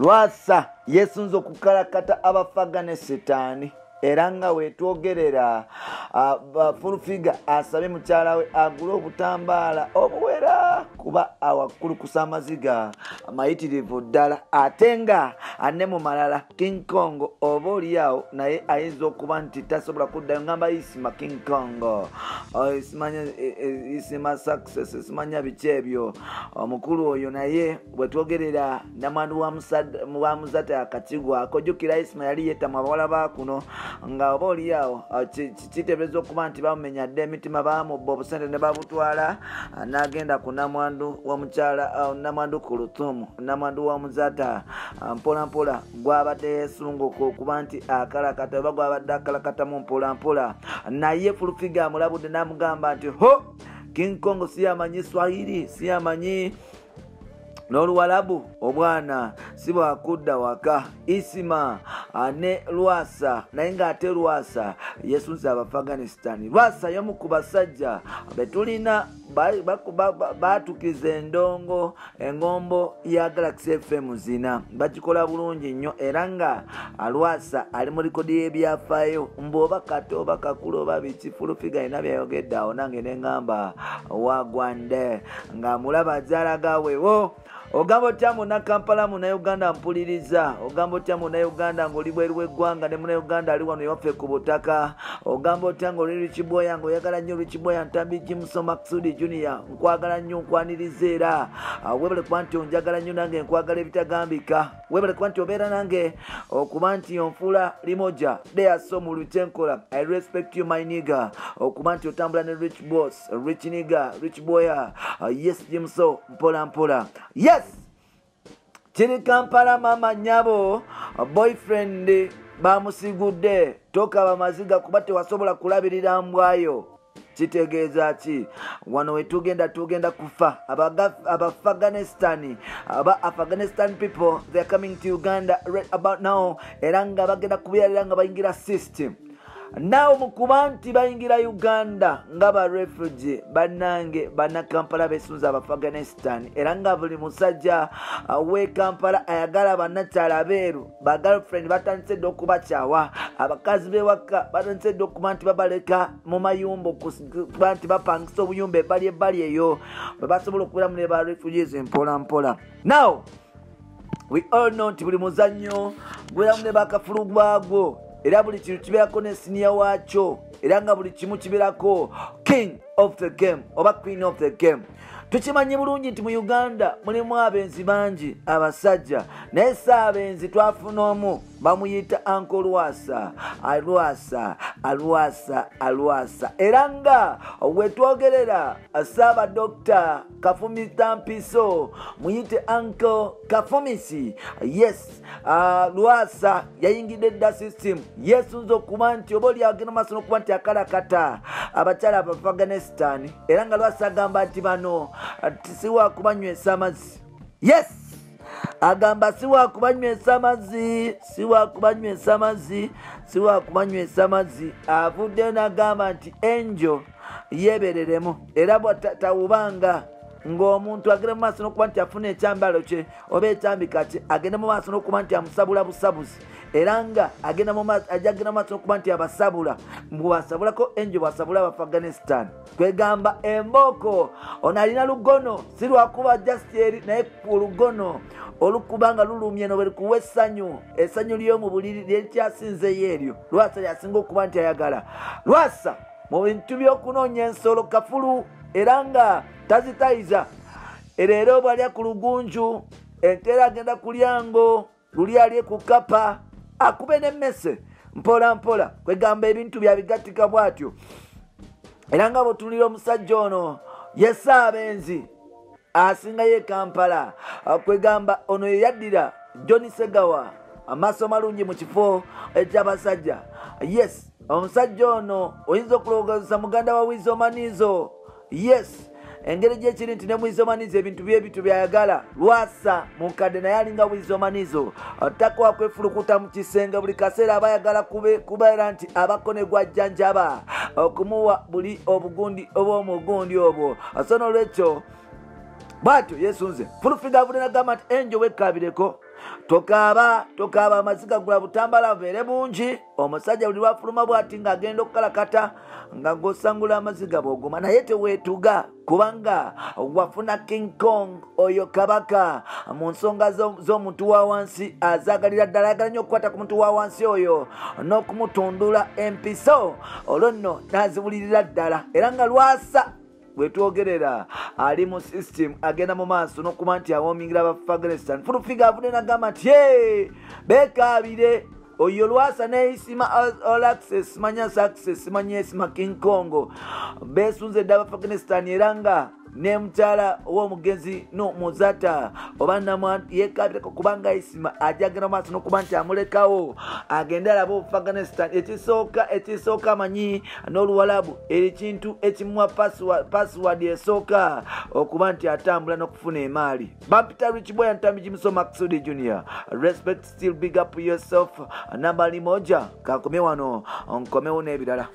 Lwasa yesunze okukalakata abafagane Setaani era nga wetwogerera Furufiga asabe mukyala we agule obutambaala obuwera kuba awakulukusa amaziga amayitirivu ddala ate nga ane mu malala King Kong oba oliawo naye ayinza okuba nti tasobola kuddayo ngamba isima King Kong isima success simanya biki ebyo omukulu oyo naye bwetwogerera namwandu wa muzata akakigwa akojjukira isima yali yetamu abawala bakuno nga oba oliawo kiteebereza okuba nti bamumenya dde emitima bamubba obusente ne babutwala n'agenda ku namwandu w'omukyala namwandu ku Lutumu namwandu wa muzata mpola mpola gwabadde yeesunguka okuba nti akalakata oba gwabadde akalakatamu mpola mpola naye Furufiga amulabudde n'amugamba nti ho King Kong siyamanyi Swahili siyamanyi n'Oluwalabu obwana si bwakudda waka isima ne Lwasa naye ng'ate Lwasa yesunze Abafaganistan. Lwasa y'omu ku basajja betulina baatukiza endongo engombo ya Galaxy FM zina bagikola bulungi nnyo era nga Lwasa ali mu likodi y'ebyafaayo mb'oba kato oba kakulu oba biki Furufiga alina byayogedde awo nange ne ngamba wagwande ng'amulaba ajaalagawewo ogamba otya muna Kampala muna Uganda mpuliriza ogamba otya muna Uganda ng'oli bweru w'eggwanga ne muna Uganda ali wano ewaffe ku butaka ogamba otya ng'oli Richiboya ng'oyagala nnyo Richiboya Ntambi Jimuso Maksudi Junior nkwagala nnyo nkwaniriza era webale kuba nti onjagala nnyo nange nkwagala ebitagambika webale kuba nti obeera nange okuba nti onfuula limoja there so mu Lutenkola I respect you my nigga okuba nti otambula ne Rich Boss Rich nigga Rich Boya yes Jimuso mpola mpola yes kiri Kampala mama nyabo boyfriend bamusigudde toka bamaziga kuba tewasobola kulabirira mbwayo kitegeeza ki wano wetugenda kufa Afghanistan people they are coming to Uganda right about now era nga bagenda kubyalira nga bayingira system nawo mukuba nti bayingira Uganda nga ba refugee bannange bannakampala besunza Afghanistan era nga buli musajja we Kampala ayagala bannakyala beeru ba girlfriend batandise dde okubakyawa abakazi bewaka batandise dde okuba nti babaleka mu mayumba okuba nti bapangisa obuyumba ebbali eyo bwe basobola okubeeramu ne ba refugees mpola mpola. Now we all know nti buli muzannyo gweramu ne bakafulu gwagwo era buli kintu kibeerako ne siniya waakyo era nga buli kimu kibeerako king of the game oba queen of the game. Tukimanyi bulungi nti mu Uganda mulimu abenzi bangi abasajja naye saabenzi twafuna omu bamuyita Uncle Alwasa era nga wetwogerera Ssaaba Dr. Kafumita Mpiso muyite Uncle Kafumisi yes Lwasa yayingidde dda system yesunze okuba nti oba oli agenda maaso n'okuba nti akalakata abakyala Abafghanistan era nga Lwasa agamba nti bano siwa kubanywesa amazzi yes agamba siwa kubanywesa amazzi avudde n'agamba nti Angel yebereremu era bw'atawubanga ng'omuntu agenda mu maaso n'okuba nti afuna ekyambalo kye oba ekyambika kye agenda mu maaso n'okuba nti amusabula busabuzi era nga agenda mu maaso n'okuba nti abasabula bw'asabulako Angel bw'asabula Abafghanistan kwegamba embooko ono alina lugono si lwakuba just eri naye ku lugono olukubanga lulumye no bwe likuwa essanyu ly'omu buliri lyekyasinzeyo eryo Lwasa lyasinga okuba nti ayagala. Lwasa mu bintu by'okunoonya ensolo kafulu era nga tazitayiza era bw'alya ku lugunju enteera agenda kulyango luli alye ku kapa akube n'emmese mpola mpola kwegamba ebintu byabigattika bw'atyo era nga bw'otunulira omusajja ono yesaabenzi asingayo Kampala kwegamba ono yeyaddira John Segawa amaaso malungi mu kifo eky'abasajja yes omusajja ono oyinza okulowooza muganda wa Wizomanizo yes engeri gyekiri nti ne Wizomanizo ebintu by'ebintu byayagala Lwasa mukadde naye alinga Wizomanizo takuwa kwefulukuta mu kisenge buli kaseera aba ayagala kubeera nti abako ne gwajjanjaba okumuwa buli obugundi oba omugundi obwo so n'olwekyo bw'atyo yesunze Furufiga avudde n'agamba nti Angel wekkabireko tokaaba amaziga gula butambala aveere bungi. Omusajja buli lwafuluma bw'ati ng'agenda okukalakata nga gosangula amaziga bw'oguma, naye teweetuga kubanga wafuna King Kong oyo kabaka mu nsonga z'omuntu wa wansi azaagalira ddala, ayagala nnyo okukwata ku muntu wa wansi oyo n'okumutundula empiso. Olwo nno n'azibulirira ddala, era nga Lwasa bwetwogerera ali mu system agenda mu maaso n'okuba nti awoomingira Afghanistan. Furufiga avudde n'agamba nti beekaabire oyo Lwasa neisima all access manya success manya esima King Kong besunze ddala Afghanistan, era nga ne mukyala w'omugenzi no Muzata oba namwanti yekaabireko kubanga isima ajagenda maaso n'okuba nti amulekawo agenda alaba Afghanistan. Ekisooka amanyi n'Oluwalabu ekintu ekimuwa password esooka okuba nti atambula n'okufuna emaali. Bapita Rich Boy Ntambi Jimso Maksudi Junior. Respect, still big up yourself. Nambali moja kakome wano nkomewo n'ebirala.